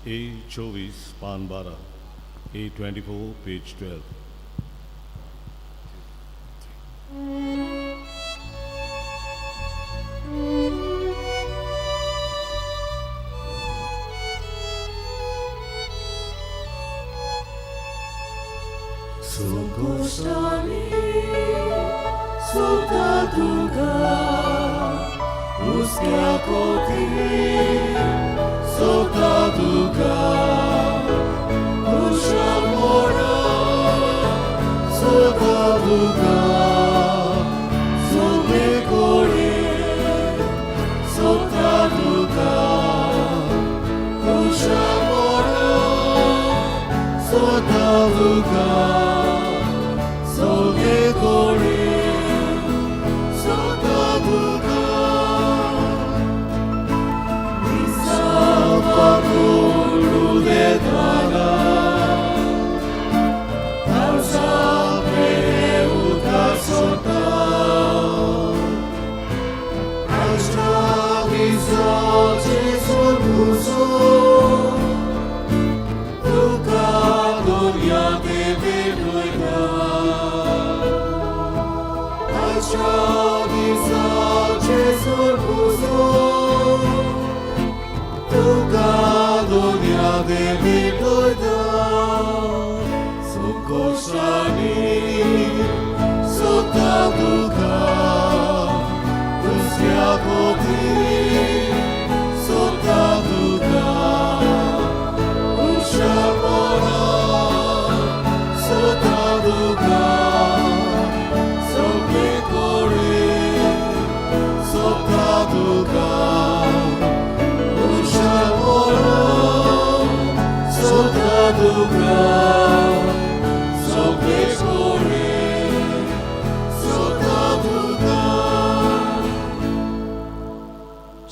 A24 पान 12, A24 page 12. Sokostani, sotaduga, uskiakoti, sotaduga, ushamora, sotaduga, sobekore, sotaduga, ushamora, sotaduga.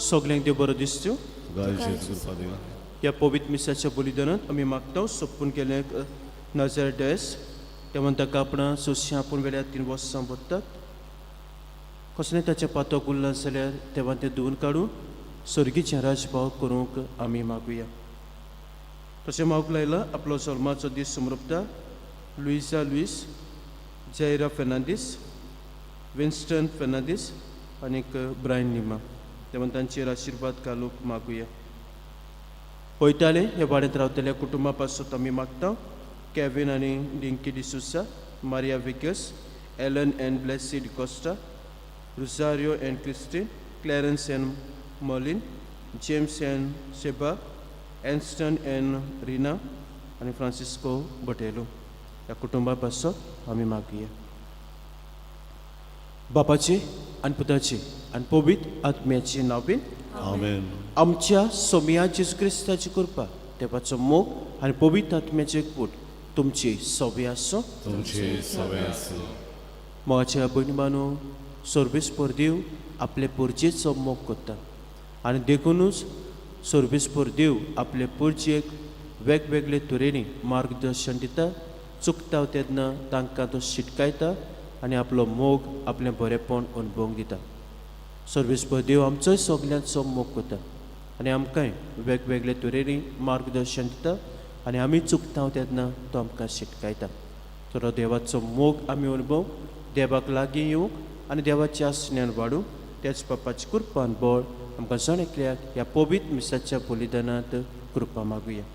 सगळ्यांक देव बरो दिसच्यो. गायचे कृपा देवा. या पवित्र मिसाच्या बलिदानात आमी मागता सोपून केले नजर डेस ते म्हणटा कापणां सोंश्यां आपूण वेल्यार 3 वर्सां बदतात कसलें ताचें पातक उरलां जाल्यार तेव्हा तें धुवन काडून सर्गीचें राजभाव करूंक आमी मागुया. तशें मागूंक लायला आपलो जल्माचो दीस समरुपता लुइसा लुईस, जैरा फेर्नांदीस, विन्स्टन फेर्नांदीस आनीक ब्रायन लिमा तेव्हा तांचेर आशिर्वाद घालूंक मागुया. वयताले हे वाड्यात रावतल्या कुटुंबा पासून आमी मागता केविन आनी Dinky D'Souza, Maria Vickers, Alan and Blessy D'Costa, Rosario and Christine, Clarence and Mollin, James and Sheba, Anston and Rina आनी फ्रांसिस्को बटेलो ह्या कुटुंबा पासून आमी मागुया. बापाचे आनी पुताचे आनी पवित्र आत्म्याचे नांवेन आमेन. आमच्या सोम्या जेजू क्रिस्ताची कृपा देवाचो मोग आनी पवित्र आत्म्याचे एकवट तुमची सवे आसूं. तुमचे सवे आसूं. मोगाच्या भयणीबानो सर्वेस्पर देव आपले पुरजेचो मोग करता आनी देखूनच सर्वेस्पर देव आपले पुरजेक वेगवेगळे तरेनी मार्गदर्शन दिता. चुकता तेन्ना तांकां तो शिटकायता आनी आपलो मोग आपलें बरेपण अणभवूंक दिता. सर्वेस्पर देव आमचोय सगल्यांचो मोग करता आनी आमकांय वेगवेगळे तरेनी मार्गदर्शन दिता आनी आमी चुकता तेन्ना तो आमकां शिटकायता. तर देवाचो मोग आमी अणभव देवाक लागीं येवंक आनी देवाच्या आसण्यान वाडूंक त्याच बापाची कृपा आनी बळ आमकां जण एकल्याक ह्या पवित्र मिसाच्या बलिदानांत कृपा मागुया.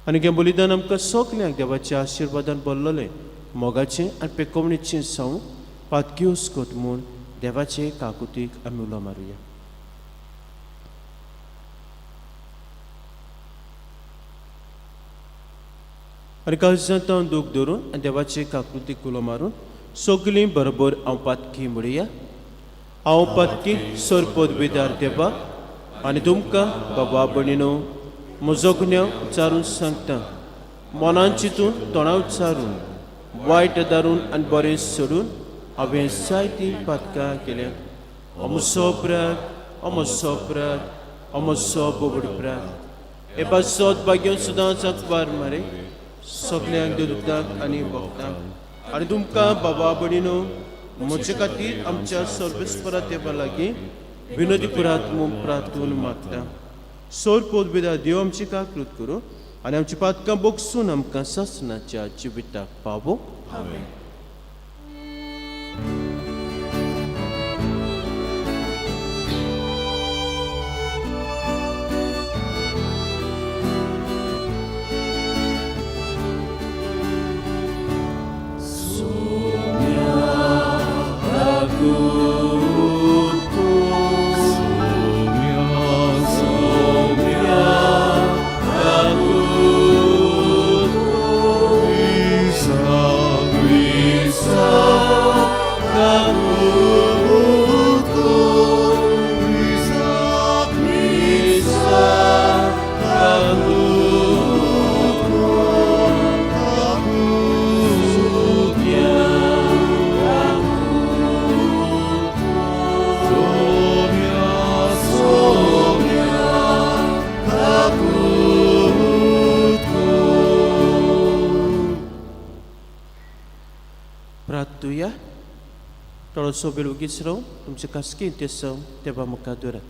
आनी हें बलिदान आमकां सगल्यांक देवाच्या आशिर्वादान भरलेलें मोगाचें आनी पेकोवणेचें जावं पातकियोस कोत म्हूण देवाचे काकुतीक आमी उलो मारुया. आनी काळजांत हांव दूख धरून आनी देवाचे काकुतीक उलो मारून सगलीं बरोबर हांव पातकी म्हणुया. हांव पातकी सर पदवीदार देवा आनी तुमकां बाबा भयणीनो म्हजो गुन्यांव उच्चारून सांगता. मनान चिंतून तोंडां उच्चारून वायट दारून आनी बरें सोडून हांवें जायतीं पातकां केल्यां. अमसो अपराध अमसो अपराध अमसो बोबड अपराध हे पासत भाग्य सुदांच अखबार मारे सगल्यांक देवदूतांक आनी भक्तांक आनी तुमकां बाबा भयणीनो म्हजे खातीर आमच्या सर्वेस्परा देवा लागीं विनोदी करात म्हूण प्रार्थून मागता. सोर पोदबिदा देव आमची काकृत करूं आनी आमची पातकां बोगसून आमकां ससनाच्या जिविताक पावो. Amen. प्रार्थुया. थोडोसो वेळ उगीच रावूं तुमचे खासगी उद्देश तेव्हा म्हाका दवरात.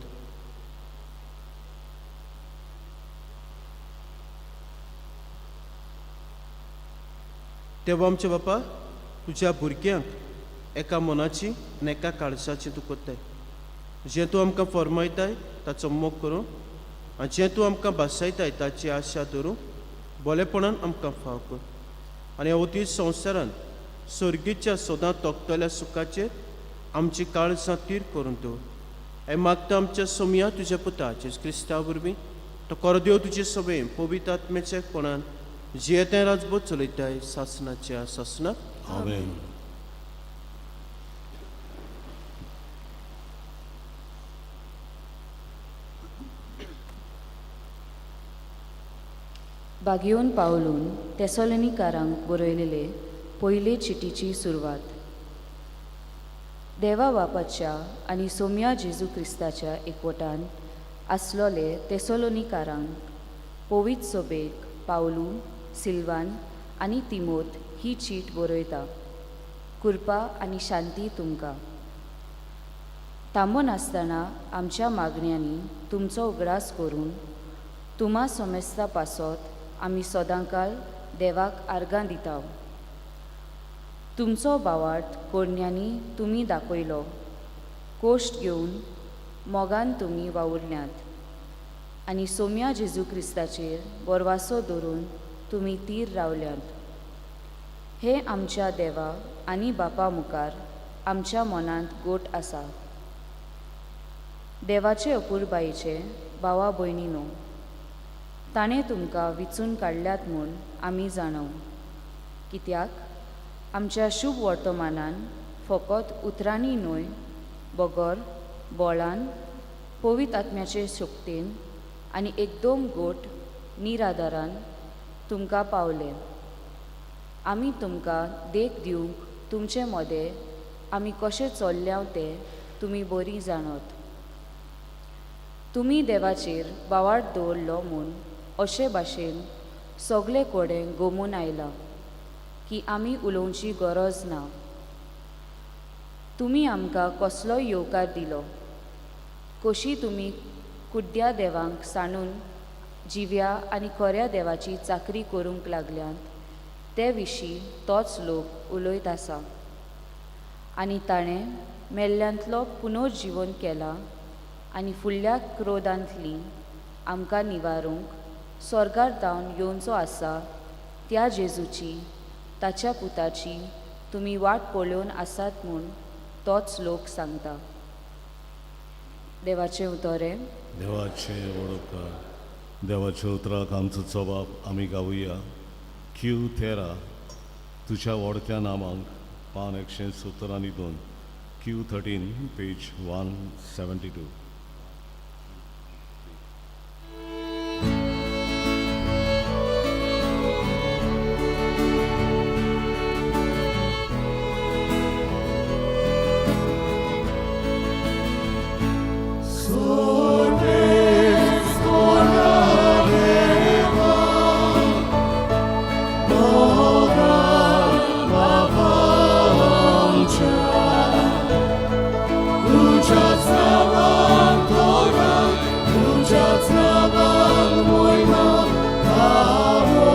तेव्हा आमचे बापा तुज्या भुरग्यांक एका मनाची आनी एका काळजाची तूं कोत्ताय. जें तूं आमकां फरमायताय ताचो मोग करूं आनी जें तूं आमकां भासायताय ताची आशा धरूं बोलेपणान आमकां फाव कर. आनी अवती संवसारांत सर्गीच्या सोदां तोखतल्या सुखाचेर आमची काळजां तीर करून दवर. हें मागता आमच्या सोमया तुज्या पुता जेजू क्रिस्ता वरवीं तो कोरदेव तुजे सभेन पवित्र आत्म्याच्या कोणान जियेतें राजभोग चलयताय सासनाच्या सासनाक. Amen. बागयोन पावलून तेसोलोनिकारांक बरयलेले पयले चिटीची सुरवात. देवा बापाच्या आनी सोम्या जेजू क्रिस्ताच्या एकवटान आसलोले तेसोलोनिकारांक पवित्र सोबेक पावलू, सिल्वान आनी तिमोथ ही चीट बरयता. कृपा आनी शांती तुमकां. थांबून आसतना आमच्या मागण्यांनी तुमचो उगडास करून तुमा सोमेस्ता पासत आमी सदांकाळ देवाक आर्गां दिता. तुमचो बावार्थ कोडण्यांनी तुमी दाखयलो. कोश्ट घेवन मोगान तुमी वावुरल्यांत आनी सोम्या जेजू क्रिस्ताचेर बोरवासो धरून तुमी तीर रावल्यांत. हे आमच्या देवा आनी बापा मुखार आमच्या मनांत गोट आसा. देवाचे अपुरबायेचे भावा भयणीनो, ताणें तुमकां विचून काडल्यात म्हूण आमी जाणव. कित्याक आमच्या शुभ वर्तमानान फकत उतरांनी न्हय बगर, बोळान, पवित्र आत्म्याचे शक्तीन आनी एकदोम गोट निरादारान तुमकां पावले. आमी तुमकां देख दिवंक तुमचे मदें आमी कशें चल्ल्या तें तुमी बरी जाणत. तुमी देवाचेर बावार्थ दवरलो म्हूण अशे भाशेन सगळे कोडे गमून आयला की आमी उलोवची गरज ना. तुमी आमकां कसलोय येवकार दिलो. कशी तुमी कुड्ड्या देवांक सांडून जिव्या आनी खऱ्या देवाची चाकरी करूंक लागल्यात ते विशीं तोच लोक उलयत आसा. आनी ताणें मेल्ल्यांतलो पुनर्जीवन केला आनी फुडल्या क्रोधांतली आमकां निवारूंक स्वर्गार धांवन येवचो आसा त्या जेजूची ताच्या पुताची तुमी वाट पळोवन आसात म्हूण तोच लोक सांगता. देवाचें उतोरें. देवाचे वळखकार. देवाच्या उतराक आमचो जबाब आमी गावुया. Q13 तुज्या व्हडक्या नामांक पान 172. Q13 page 172. Just नावान मोहिमा पावो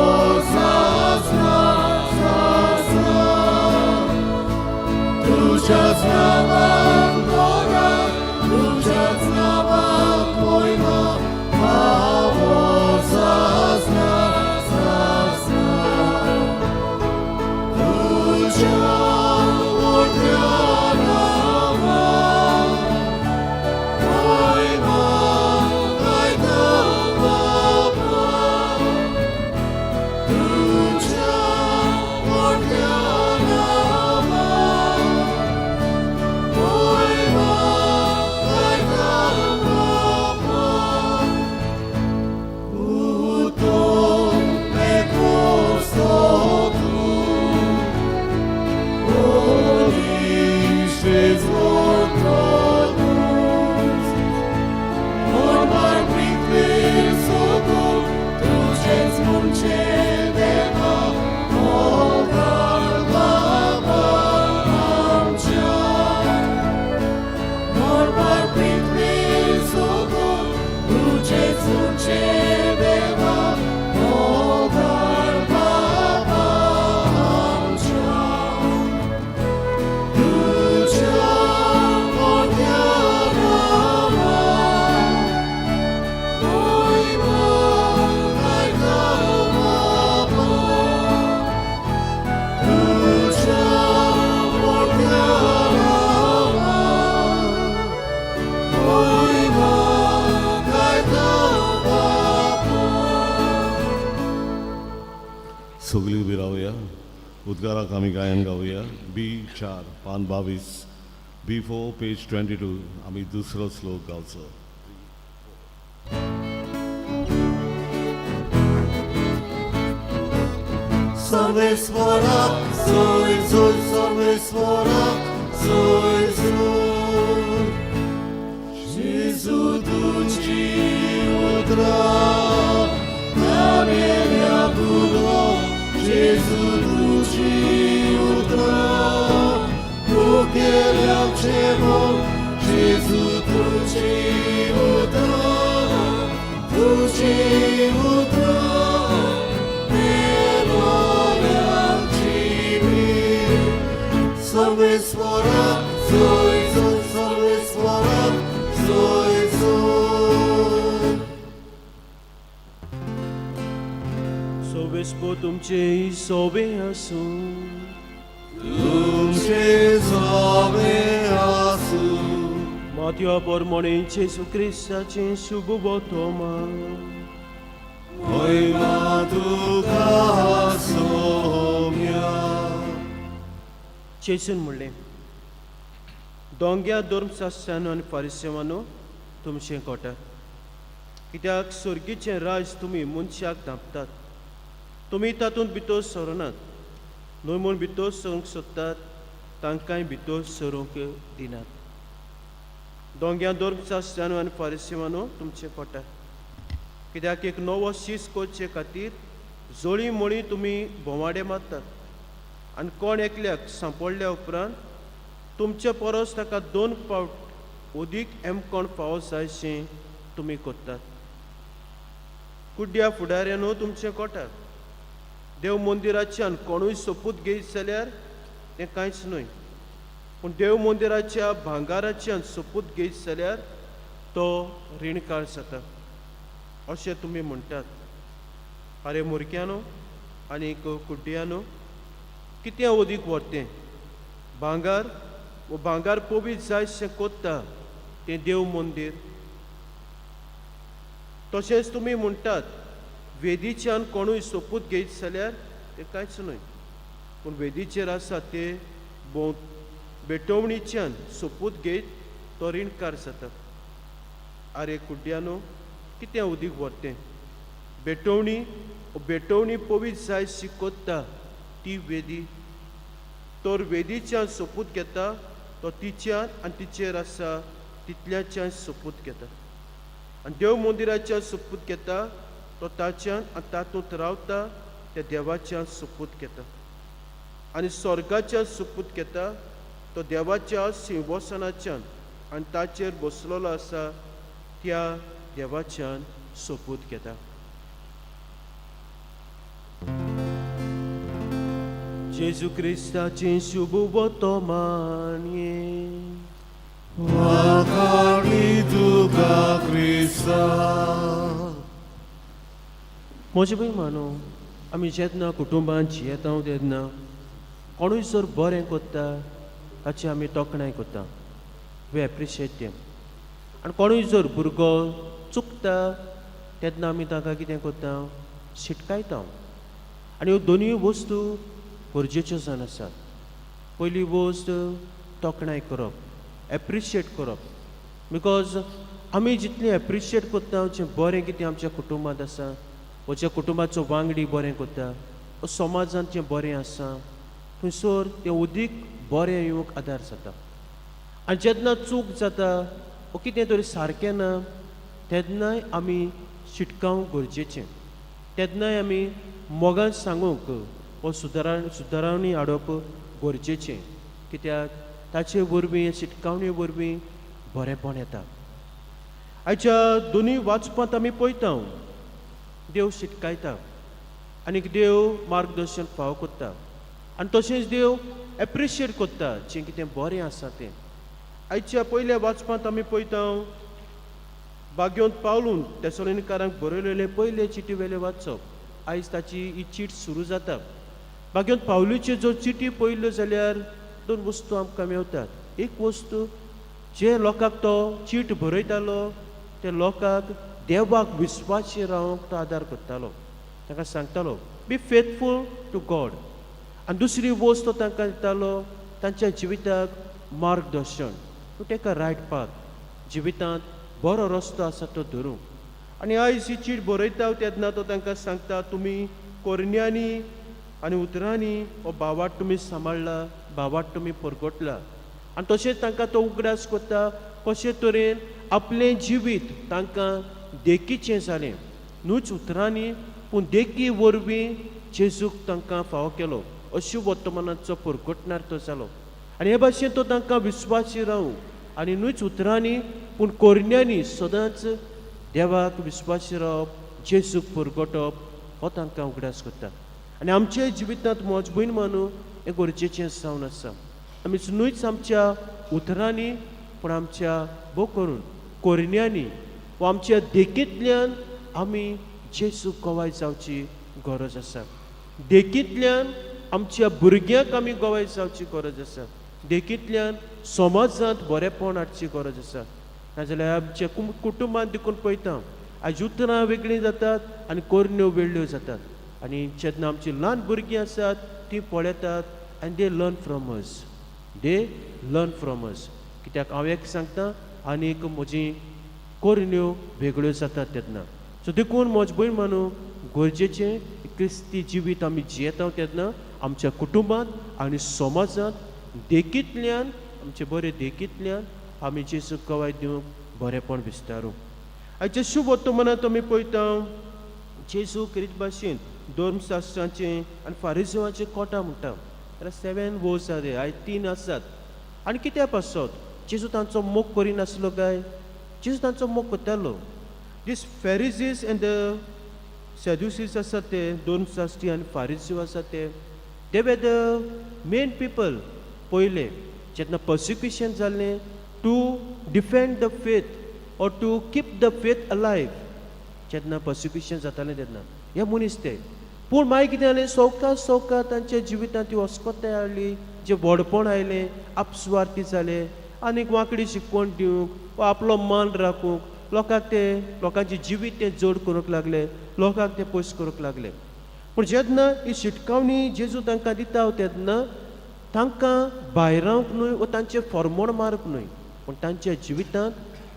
सासना सासना तुझ्याच नावान दोरा तुझ्याच नावान मोहिमा पावो सासना सासना तुझ्या मोठ्या सगळी उभी राहूया. उद्गाराक आमी गायन गावया. B4 पान 22 B4 पेज 22 आमी दुसरो श्लोक गावचो. सर्वेश्वरा सोय सोय सर्वेश्वरा सोय सोय Jezu tuci udra Nanelia budro Jezu tuci udra Ukelia czemo Jezu tuci udra Tuci udra सर्वेश्वरा सोय सोय सर्वेश्वरा सोय सोय सोबेस्पो तुमचे सोबे आसूं तुमचे सोबे आसूं मातया पोरमोणे जेसू क्रिस्ताचे शुभ बोतोमा महिमा तुका सोम्या जेसून म्हणलें दोंग्या धर्मशास्त्रांनो आनी फारिसेवांनो तुमचें कोटा कित्याक स्वर्गीचें राज तुमी मनशाक धांपतात तुमी तातूंत भितर सरनात न्हय म्हूण भितर सरूंक सोदतात तांकांय भितर सरूंक दिनात दोंग्या धर्मशास्त्रांनो आनी फारिसेवांनो तुमचें कोटा कित्याक एक नवो शीस करचे खातीर जोळी मोळी तुमी बोवाडे मारतात आनी कोण एकल्याक सांपडल्या उपरांत तुमचे परस ताका 2 फावट अदीक कोण फावो जाय अशें तुमी करतात कुड्ड्या फुडाऱ्यानो तुमचें कोटा देव मंदिराच्यान कोणूय सोपूत घेयत जाल्यार तें कांयच न्हय पूण देव मंदिराच्या भांगाराच्यान सोपूत घेयत जाल्यार तो रीणकार जाता अशें तुमी म्हणटात आरे मुर्ग्यानो आनी कुड्ड्यानो कितें अदीक व्हरतें भांगार वो भांगार पबीत जायशें कोत्ता तें देव मंदीर तशेंच तुमी म्हणटात वेदीच्यान कोणूय सोपूत घेयत जाल्यार तें कांयच न्हय पूण वेदीचेर आसा ते बेटवणीच्यान सोपूत घेयत तो रीणकार जाता आरे कुड्ड्यानो कितें उदीक व्हरतें बेटवणी पबीत जायशी कोत्ता ती वेदी तर वेदीच्यान सोपूत घेता तो तिच्यान आनी तिचेर आसा तितल्याच्यान सोपूत घेता आनी देव मंदिराच्यान सोपूत घेता तो ताच्यान आनी तातूंत रावता त्या देवाच्यान सोपूत घेता आनी स्वर्गाच्यान सोपूत घेता तो देवाच्या सिंहासनाच्यान आनी ताचेर बसलेलो आसा त्या देवाच्यान सोपूत घेता. जेजू क्रिस्ताचें शुभ वर्तमानये वाखाणी तुका क्रिस्ता. म्हजे बी मानो आमी जेन्ना कुटुंबान जियेता तेन्ना कोणूय जर बरें करता ताची आमी तोखणाय करता. We appreciate them. आनी कोणूय जर भुरगो चुकता तेन्ना आमी ताका कितें करता, शिटकायता. आनी ह्यो दोनूय वस्तू गरजेच्यो जावन आसात. पयली वस्त तोखणाय करप, एप्रिशिएट करप. बिकॉज आमी जितलें एप्रिशिएट करता जें बरें कितें आमच्या कुटुंबांत आसा, वा ज्या कुटुंबाचो वांगडी बरें करता, वा समाजांत जें बरें आसा थंयसर तें उदीक बरें येवंक आदार जाता. आनी जेन्ना चूक जाता वा कितें तरी सारकें ना तेन्नाय आमी शिटकावंक गरजेचें. तेन्नाय आमी मोगान सांगूंक वा सुदारणी हाडप गरजेचें. कित्याक ताचे वरवीं शिटकावणे वरवीं बरेंपण येता. आयच्या दोनूय वाचपांत आमी पळयता देव शिटकायता आनी देव मार्गदर्शन फावो करता. आनी तशेंच देव एप्रिशिएट करता जें कितें बरें आसा तें. आयच्या पयल्या वाचपांत आमी पळयता बाग्योंत पावलून तेसलोनिकारांक बरयलेले पयले चिटी वेले वाचप. आयज ताची ही चीट सुरू जाता. बाग्योंत पावलूचे जर चिटी पळयल्यो जाल्यार दोन वस्तू आमकां मेवतात. एक वस्तू जे लोकांक तो चीट बरयतालो त्या लोकांक देवाक विस्वासी रावंक तो आदार करतालो. तांकां सांगतालो बी फेथफूल टू गॉड. आनी दुसरी वस्त तो तांकां दितालो तांच्या जिविताक मार्गदर्शन, to take a right path. जिवितांत बरो रस्तो आसा तो धरूंक. आनी आयज ही चीट बरयता तेन्ना तो तांकां सांगता तुमी कोरण्यांनी आनी उतरांनी हो भावाट तुमी सांबाळला, भावाट तुमी परगटला. आनी तशेंच तांकां तो उगडास करता कशे तरेन आपलें जिवीत तांकां देखीचें जालें. न्हूच उतरांनी पूण देखी वरवीं जेजूक तांकां फावो केलो. अशुभ वर्तमानाचो परगटणार तो जालो. आनी हे भाशेन तो तांकां विस्वासी रावंक आनी न्हूच उतरांनी पूण कोरण्यांनी सदांच देवाक विस्वासी रावप, जेजूक परगटप हो तांकां उगडास करता. आनी आमच्या जिवितांत मोजभूय मानूं हें गरजेचें जावन आसा. आमी न्हूच आमच्या उतरांनी पूण आमच्या भोव करून कोरण्यांनी वा आमच्या देखींतल्यान आमी जेजूक गोवाय जावची गरज आसा. देखींतल्यान आमच्या भुरग्यांक आमी गोवाय जावची गरज आसा. देखींतल्यान समाजांत बरेंपण हाडची गरज आसा. नाजाल्यार आमच्या कुटुंबांत देखून पळयता आयज उतरां वेगळीं जातात आनी कोरण्यो वेगळ्यो जातात. आनी जेन्ना आमची ल्हान भुरगीं आसात तीं पळयतात आनी they learn from us. They learn from us. कित्याक हांव एक सांगता आनी एक म्हजी कोरण्यो वेगळ्यो जातात तेन्ना. सो देखून मजबूर मानूं गरजेचें क्रिस्ती जिवीत आमी जियेता तेन्ना आमच्या कुटुंबांत आनी समाजांत देखींतल्यान आमचे बरे देखींतल्यान आमी जेजूक गोवाय दिवंक बरेंपण विस्तारूं. आयच्या शुभ वर्तमानांत आमी पळयता जेजू करीत भाशेन धर्मशास्त्राचें आनी फारिझेवाचें कोटा म्हणटा. जाल्यार 7 वर्स आसा ते, आयज 3 आसात. आनी कित्याक पासत जेजू तांचो मोग करिनासलो काय? जेजू तांचो मोग करतालो. दीस फॅरिझीज एंड द सॅड्युसीज आसात ते, धर्मशास्त्री आनी फारिझेव आसात ते, दे वर द मेन पीपल पयले जेन्ना पर्सिक्युशन जाल्लें to defend the faith or to keep the faith alive. जेन्ना पर्सिक्युशन जातालें तेन्ना हे मनीस ते. पूण मागीर कितें जालें, सवका तांच्या जिवितांत ती अस्कोताय हाडली, जे व्हडपण आयलें, आपस्वार्थी जाले, आनीक वांकडी शिकवण दिवंक वा आपलो मान राखूंक लोकांची जिवीत ते जोड करूंक लागले, लोकांक ते पयस करूंक लागले. पूण जेन्ना ही शिटकावणी जेजू तांकां दिता तेन्ना तांकां भायर रावंक न्हय वा तांचें फॉर्मोण मारप न्हय, पूण तांच्या जिवितांत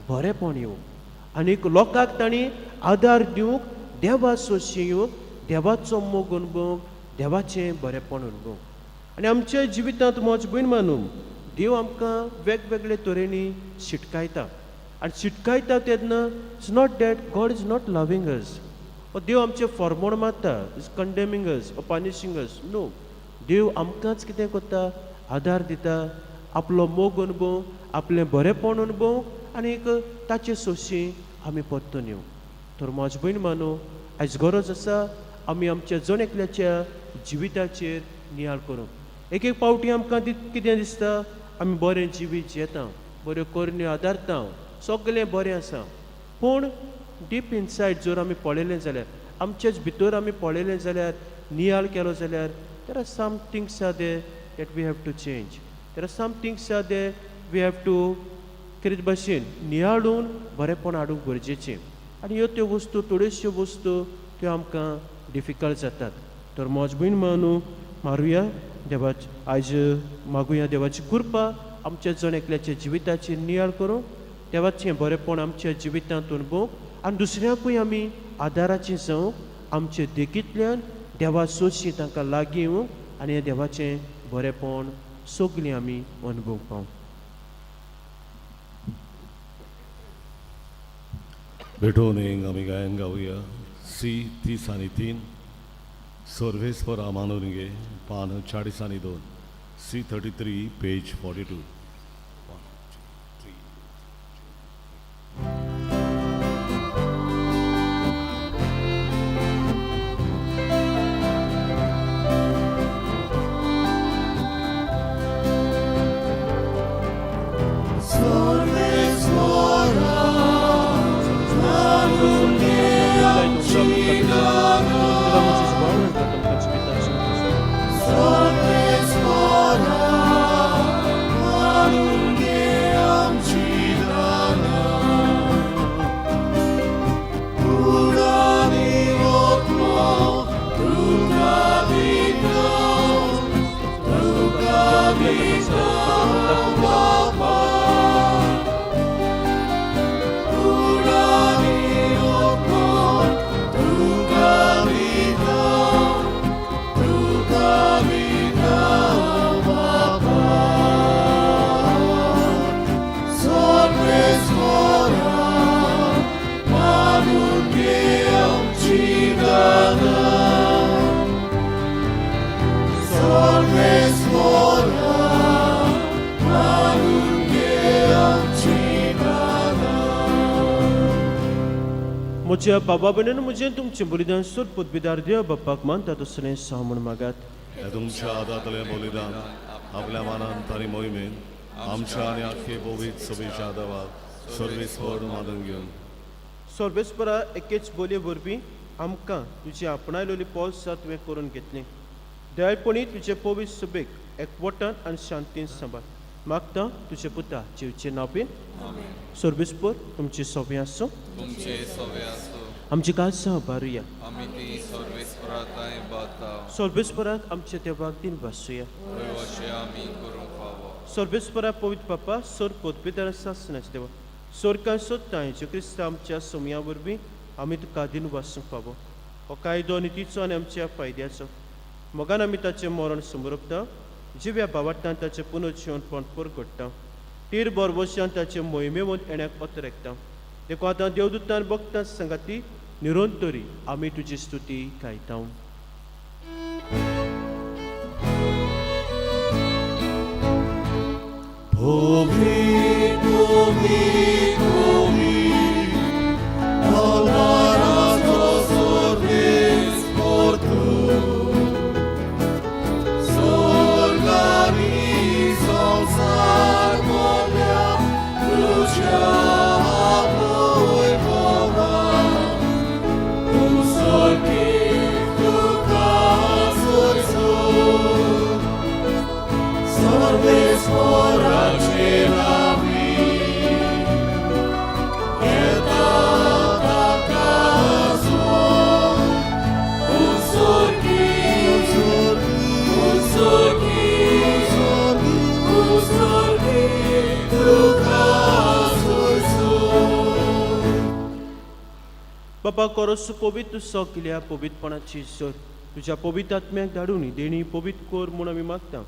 बरेंपण येवंक आनीक लोकांक तांणी आदार दिवंक, देवा सोशी येवंक, देवाचो मोग अणभवंक, देवाचें बरेंपण अणभवंक. आनी आमच्या जिवितांत मजबूत मानून देव आमकां वेगवेगळे तरेनी शिटकायता. आनी शिटकायता तेन्ना it's not that God is not loving us, वा देव आमचें फॉर्मोण मारता, इज कंडेमिंग अस वा पनिशींग अस. नो, देव आमकांच कितें करता, आदार दिता, आपलो मोग अणभव, आपलें बरेंपण अणभव आनीक ताचे सोशी आमी परतून येवं. तर म्हजी भयण मानू, आयज गरज आसा आमी आमच्या जण एकल्याच्या जिविताचेर नियाळ करूंक. एक एक पावटी आमकां कितें दिसता, आमी बरें जिवीत जेता, बऱ्यो करण्यो आदारता, सगळें बरें आसा. पूण डीप इनसायड जर आमी पळयलें जाल्यार, आमचेच भितर आमी पळयलें जाल्यार, नियाळ केलो जाल्यार, there are some things are there that we have to change. There are some things are there we have to कितें भाशेन नियाळून बरेंपण हाडूंक गरजेचें. आनी ह्यो त्यो वस्तू, थोड्योश्यो वस्तू त्यो आमकां डिफिकल्ट जातात. तर म्हजी भयण मानू, मारुया देवाच आयज मागुया देवाची कृपा आमच्या जण एकल्याच्या जिविताचेर नियाळ करूं, देवाचें बरेंपण आमच्या जिवितांत अणभवूंक आनी दुसऱ्यांकूय आमी आदाराचीं जावंक, आमचे देखींतल्यान देवा सोदशीं तांकां लागीं येवंक आनी हें देवाचें बरेंपण सगळीं आमी अणभवूंक पावूं. भेटून एक आमी गायन गावया. C303 सर्वेस्पर आमानुरंगे पान 40 C33 पेज 42. म्हज्या बाबा भयणीन म्हजें तुमचें बलिदान सोड पदवीदार देव बापाक मानता तसलें साव म्हूण मागात. हे तुमच्या आदातलें बलिदान आपल्या मानांत आनी मोहिमेन आमच्या आनी आख्खे बोवीत सभेच्या देवाक सर्वेस्पर मानून घेवन सर्वेस्परा एकेच बोलये वरवीं आमकां तुजी आपणायलोली पोस तुवें करून घेतली. दयाळपणी तुजे पवित्र सभेक एकवटान आनी शांतीन सांबाळ मागता तुजे पुता जेवचे नांवें. सर्वेस्पर तुमची सभे आसूं, तुमचे सवे आसूं, आमची काळजां बारुया. आमी ती सर्वेस्पराताय बाता, सर्वेस्पराक आमच्या देवाक दिन भासूया. अशें आमी करूंक फावो. सर्वेस्परा पवित्र बापा सोर पदवीदार सासणाचे देवा सोरकां सोदता हेजे क्रिस्त आमच्या सोमया वरवीं आमी तुका दिन वासूंक फावो. हो कायदो नितीचो आनी आमच्या फायद्याचो. मोगान आमी ताचें मरण समरपता, जिव्या भावार्थान ताचें पुनर्जीवनपण परगट्टा, तीर बरवशान ताचे मोहिमेवंत येण्याक अतरेकता. देखो आतां देवदूतान भक्तां संगाती निरंतरी आमी तुजी स्तुती गायता. बाबा कोरस पवित्र सगल्या पवित्रपणाची सर तुज्या पवित्र आत्म्याक धाडून देणी पवित्र कोर म्हूण आमी मागता.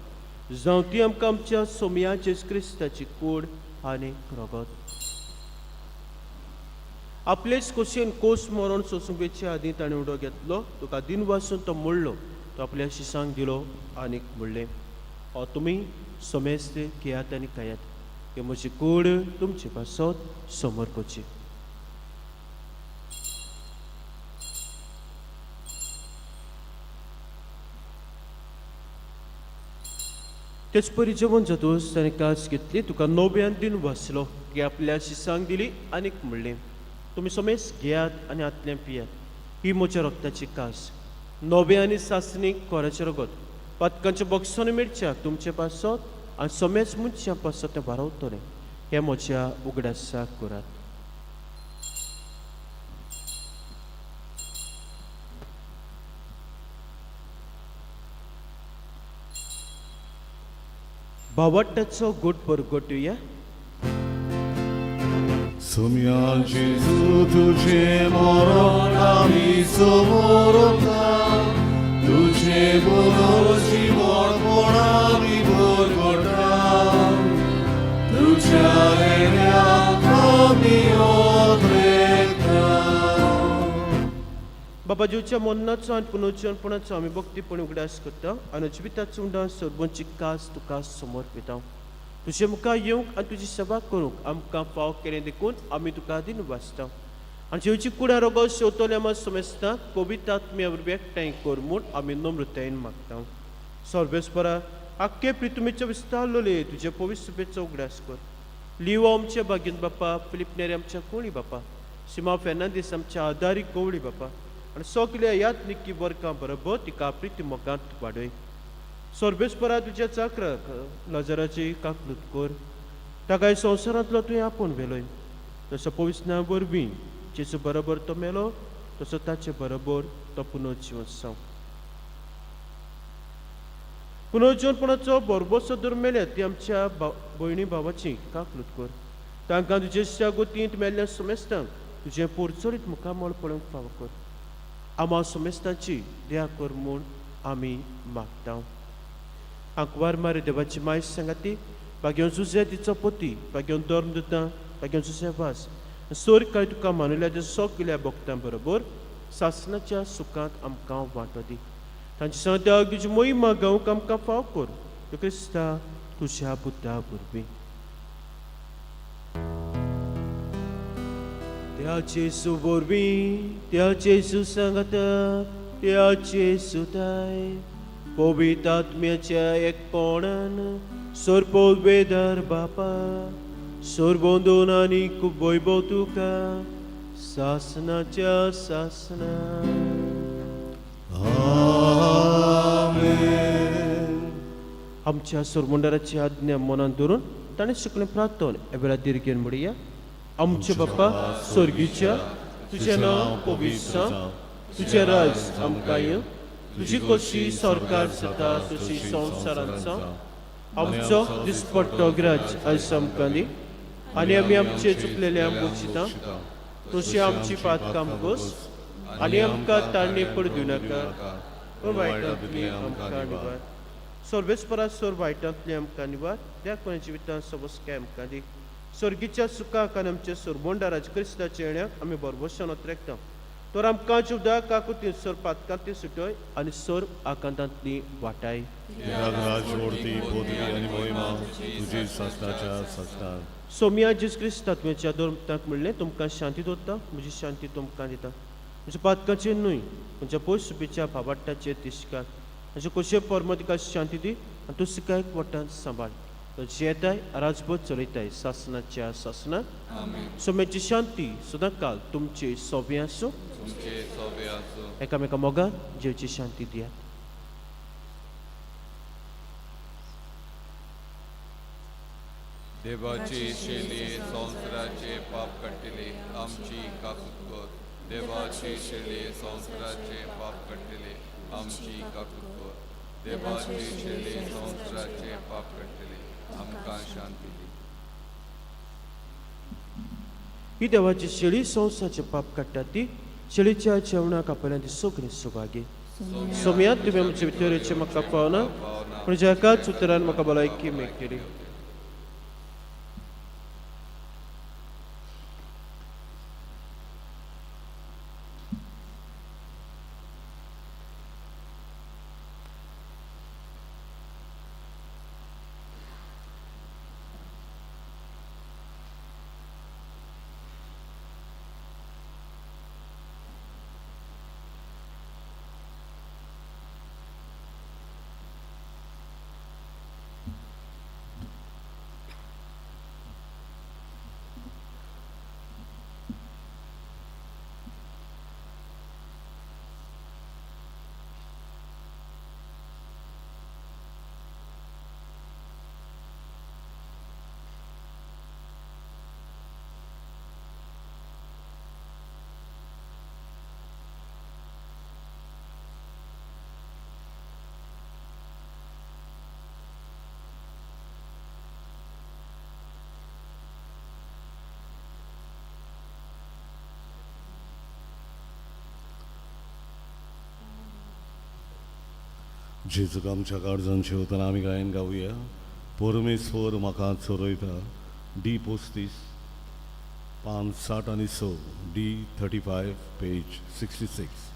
जावं ती आमकां आमच्या सोमयाचे क्रिस्ताची कूड आनी रगत. आपलेच खोशेन कोस मरण सोंसुंकेचे आदीं ताणें उडो घेतलो, तुका दिन वासून तो मोडलो, तो आपल्या शिसांक दिलो आनीक म्हणलें, हो तुमी सोमेस्त घेयात आनी खायात, ही म्हजी कूड तुमचे पासत समोर करची. तेच परी जेवण जातोच ताणें कास घेतली तुका नोब्यान दिन वाचलो की आपल्या शिसांक दिली आनीक म्हणलें तुमी समेस घेयात आनी आतलें पियात ही म्हज्या रक्ताची कास नोबे आनी सासणीक कोराचें रगत पातकांच्या बॉक्सांनी मिरच्याक तुमचे पासत आनी समेज मनशां पासत तें बारावतलें हें म्हज्या उगडासाक करात भावाटाचो गोट परगटुया Sumia Jezu tuझे मरण आमी समोरता तुझे पुनर्जीवन आमी भरगटा तुझ्या रेड्याक आमी ओद्रेता बाबा जीवच्या मन्नाचो आनी पुनर्जीवनपणाचो आमी भक्तीपणी उगडास करता आनी जिविताचो उंडाण सोडबोंची कास तुका समर्पिता तुजे मुखार येवंक आनी तुजी सेवा करूंक आमकां फाव केलें देखून आमी तुका आदीन वाचता आनी जेवची कुडा रोगो शेवतले आमी समेस्ता पवित्र आत्म्या वरवीं एकठांय कर म्हूण आमी नम्रतायेन मागता सर्वेस्परा आख्खे प्रितुमेच्या विस्तारलोले तुजे पवित्र सभेचो उगडास कर लिओ आमच्या बागेंत बापा फिलिप नेरे आमच्या कोणी बापा सिमा फेर्नांदीस आमच्या आदारी गवळी बापा आनी सगल्या याद निक्की वर्गां बरोबर तिका प्रिती मोगांत वाडय सर्वेस्परा तुज्या चाकराक नजराची काकलूत कर ताकाय संवसारांतलो तुवें आपूण वेलोय तसो पवित्र वरवीं जेचो बरोबर तो मेलो तसो ताचे बरोबर तो पुनर्जीवन जावं पुनर्जीवनपणाचो बरोबरसो दर मेल्यात ती आमच्या भयणी भावाची काकलूत कर तांकां तुजे गोतींत मेल्ल्या समेस्तांक तुजें पोरचोरीत मुखामळ पळोवंक फावो कर आमा समेस्तांची दया कर म्हूण आमी मागता आंकवार मारे देवाची माय सांगाती बागेवन जुजे तिचो पोती बागेवन धर्म दिता बागेवन जुजे वास सोर कांय तुका मानुल्या सगल्या भक्तां बरोबर सासणाच्या सुखांत आमकां वांटो दी तांची सद्याक तुजी मोहिमा गावंक आमकां फाव कर क्रिस्ता तुज्या बुद्धा वरवीं त्याचे सुवरवीं त्याचे सुसंगता त्याचे सुताय पवित्र आत्म्याच्या एकपणान सोरपोवेदार बापा सोरबोंदोन आनी खूब वैभव तुका सासनाच्या सासना आमच्या सोरमंडळाची आज्ञा मनान धरून ताणें शिकलें प्रार्थन एबेला दिर्गेन म्हणया आमचे बाप्पा स्वर्गीच्या तुजें नांव पवित्र जावं तुजें राज आमकां येवं तुजी कशी सरकार जाता तशी संवसारांत जावं आमचो दिसपट्टो ग्राज आयज आमकां दी आनी आमी आमचे चुकलेल्यांक वचिता तशी आमची पातकां घोस आनी आमकां ताळणी पडूं नाका वायटांतली आमकां निवार सर्वेस्परा सोर वायटांतली आमकां निवार त्या कोणी जिवितांत सबस्काय आमकां दी स्वर्गीच्या सुखाक आनी आमच्या सोरमोंडाराज क्रिस्ताच्या येण्याक आमी बरभशेन ओतरेकता तर आमकां जुदा काकुती सोर पातकांतली सुटय आनी सोर आकांतांतली वाटाय जोडती पोती आनी मोहिमा तुजी सासणाच्या सासणार सोम्या जेस क्रिस्त आत्म्याच्या धर्मताक म्हणलें तुमकां शांती दवरता म्हजी शांती तुमकां दिता म्हज्या पातकांचेर न्हय म्हज्या पयस सुपेच्या भावाटाचेर तिश्कार म्हजे कशे परम तिका शांती दी आनी तूं सिकायक वटान सांबाळ तो जेताय राजभर चलयताय सासणाच्या सासना सोम्याची शांती सदांकाल तुमचे सोबे आसूं तुमचे सोबे आसूं एकामेका मोगान जेवची शांती दियात देवाची शेली संवसाराचे पाप कट्टिले आमची काकूत कर देवाची शेली संवसाराचे पाप कट्टिले आमची काकूत कर देवाची शेली संवसाराचे पाप कट्टिले आमकां शांती दी ही देवाची शेळी संवसाराचे पाप काडटा ती शेळीच्या जेवणाक आपल्यान ती सगळी सुभागी सोम्यात तुवें आमचे भितरेचे म्हाका पावना पूण ज्या एकाच उतरान म्हाका भलायकी मेळटली जेजूक आमच्या काळजान शेवतना आमी गायन गावया. परमेश्वर म्हाका चोरयता. D35 पान 60 आनी 6. D35 page 66.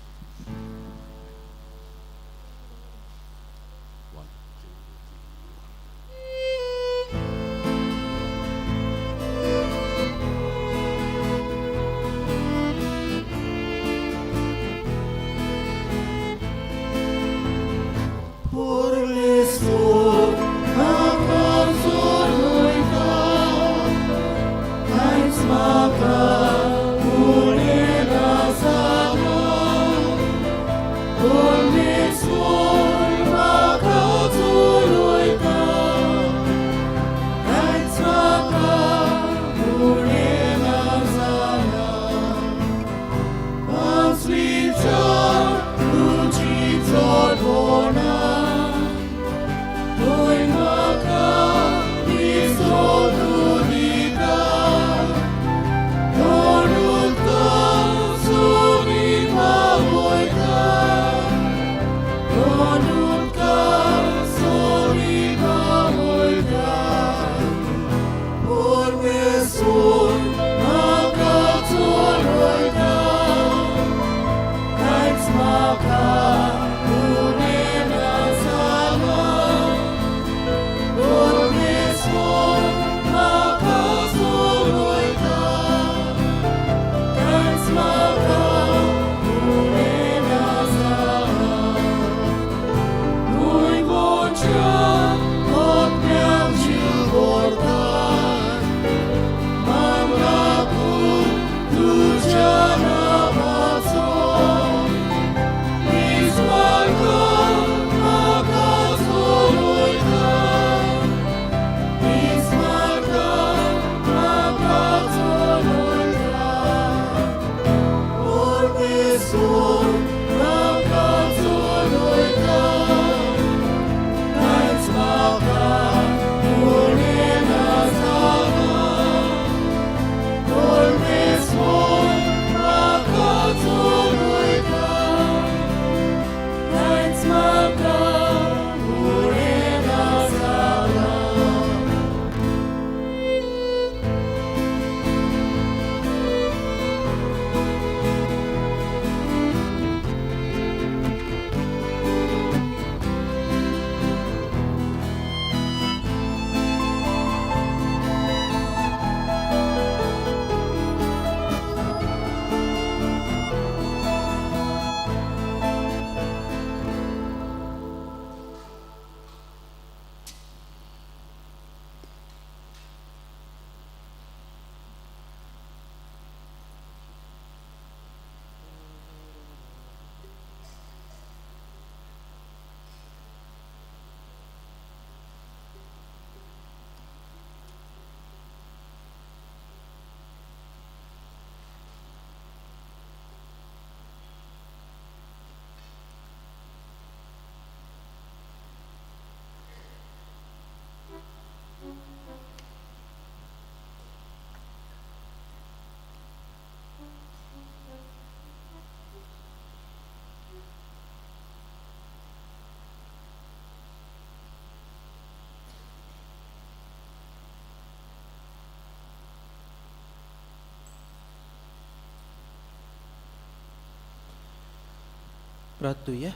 प्रार्थूया.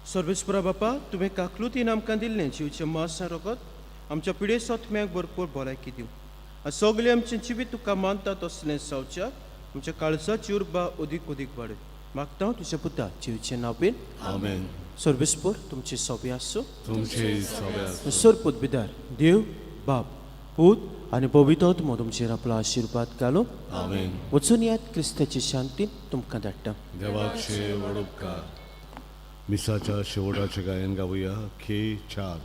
सर्वेस्परा बापा, तुवें काकलुतीन आमकां दिल्लें जिवचें मांस रगत आमच्या पिडे सोथम्याक भरपूर भलायकी दिवं. आनी सगळें आमचें जिवीत तुका मानता तसलें जावच्याक आमच्या काळजाची उर्बा अदीक अदीक वाडय. मागता हांव तुज्या पुता जिवचें नांवेन. आमेन. सर्वेस्पर तुमची सव्या आसूं. तुमचे सगळ्या सरपूत बिदार देव बाप पूत आनी पवित्र आत्मो तुमचेर आपलो आशिर्वाद घालो. आमेन. वचून यात क्रिस्ताची शांती तुमकां धाडटा. देवाचे वडुपकार. मिसाच्या शेवटाचे गायन गावया. K4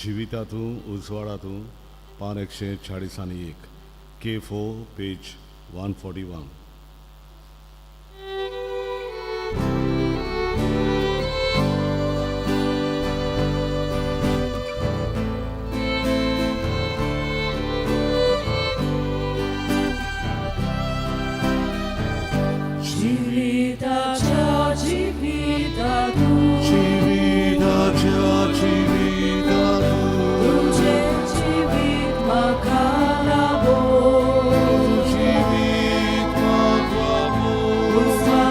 जिवितातूं उजवाडातूं पान 141. K4 page 141. Jivitatun Bóstwa